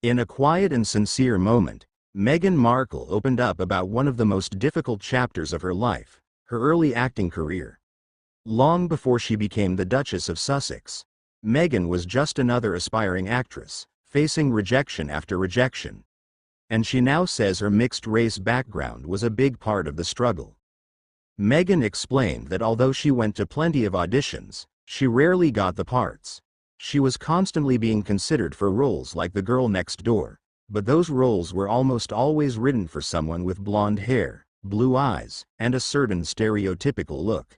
In a quiet and sincere moment, Meghan Markle opened up about one of the most difficult chapters of her life, her early acting career. Long before she became the Duchess of Sussex, Meghan was just another aspiring actress, facing rejection after rejection. And she now says her mixed-race background was a big part of the struggle. Meghan explained that although she went to plenty of auditions, she rarely got the parts. She was constantly being considered for roles like the girl next door, but those roles were almost always written for someone with blonde hair, blue eyes, and a certain stereotypical look.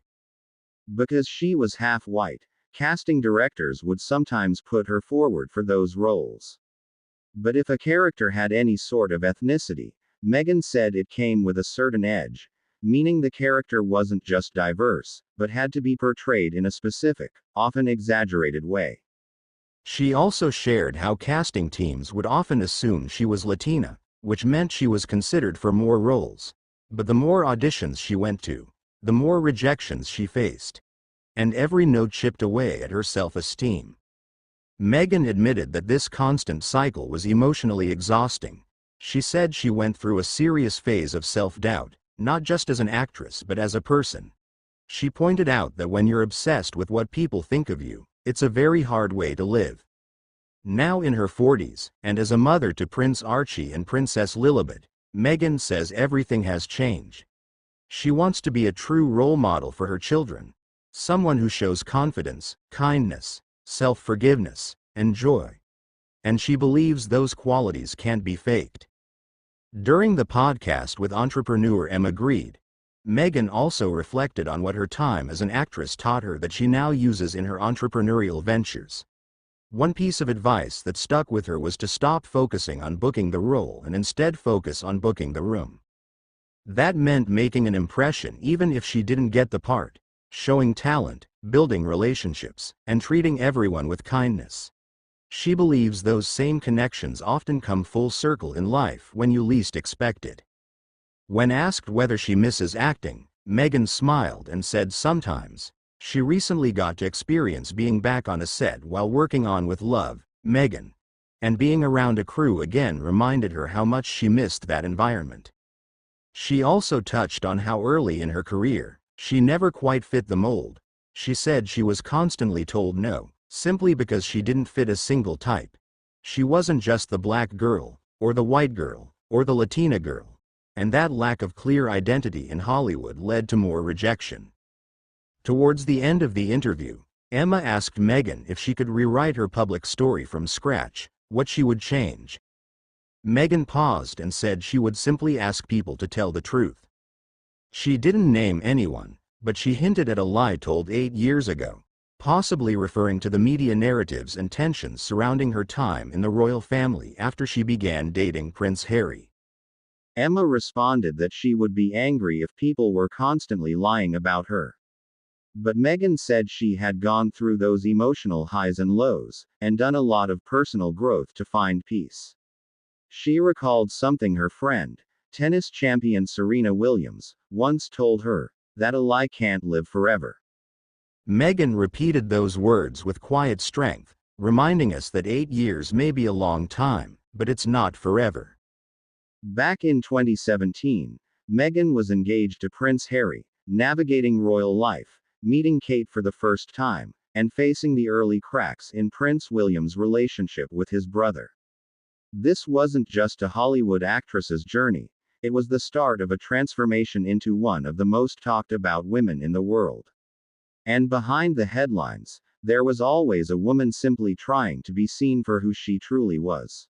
Because she was half white, casting directors would sometimes put her forward for those roles. But if a character had any sort of ethnicity, Meghan said it came with a certain edge, meaning the character wasn't just diverse, but had to be portrayed in a specific, often exaggerated way. She also shared how casting teams would often assume she was Latina, which meant she was considered for more roles. But the more auditions she went to, the more rejections she faced. And every no chipped away at her self-esteem. Meghan admitted that this constant cycle was emotionally exhausting. She said she went through a serious phase of self-doubt, not just as an actress but as a person. She pointed out that when you're obsessed with what people think of you, it's a very hard way to live. Now in her 40s, and as a mother to Prince Archie and Princess Lilibet, Meghan says everything has changed. She wants to be a true role model for her children, someone who shows confidence, kindness, self-forgiveness, and joy. And she believes those qualities can't be faked. During the podcast with entrepreneur Emma Grede, Meghan also reflected on what her time as an actress taught her that she now uses in her entrepreneurial ventures. One piece of advice that stuck with her was to stop focusing on booking the role and instead focus on booking the room. That meant making an impression even if she didn't get the part, showing talent, building relationships, and treating everyone with kindness. She believes those same connections often come full circle in life when you least expect it. When asked whether she misses acting, Meghan smiled and said sometimes. She recently got to experience being back on a set while working on With Love, Meghan. And being around a crew again reminded her how much she missed that environment. She also touched on how early in her career, she never quite fit the mold. She said she was constantly told no, simply because she didn't fit a single type. She wasn't just the black girl, or the white girl, or the Latina girl. And that lack of clear identity in Hollywood led to more rejection. Towards the end of the interview, Emma asked Meghan if she could rewrite her public story from scratch, what she would change. Meghan paused and said she would simply ask people to tell the truth. She didn't name anyone, but she hinted at a lie told 8 years ago, possibly referring to the media narratives and tensions surrounding her time in the royal family after she began dating Prince Harry. Emma responded that she would be angry if people were constantly lying about her. But Meghan said she had gone through those emotional highs and lows, and done a lot of personal growth to find peace. She recalled something her friend, tennis champion Serena Williams, once told her, that a lie can't live forever. Meghan repeated those words with quiet strength, reminding us that 8 years may be a long time, but it's not forever. Back in 2017, Meghan was engaged to Prince Harry, navigating royal life, meeting Kate for the first time, and facing the early cracks in Prince William's relationship with his brother. This wasn't just a Hollywood actress's journey, it was the start of a transformation into one of the most talked about women in the world. And behind the headlines, there was always a woman simply trying to be seen for who she truly was.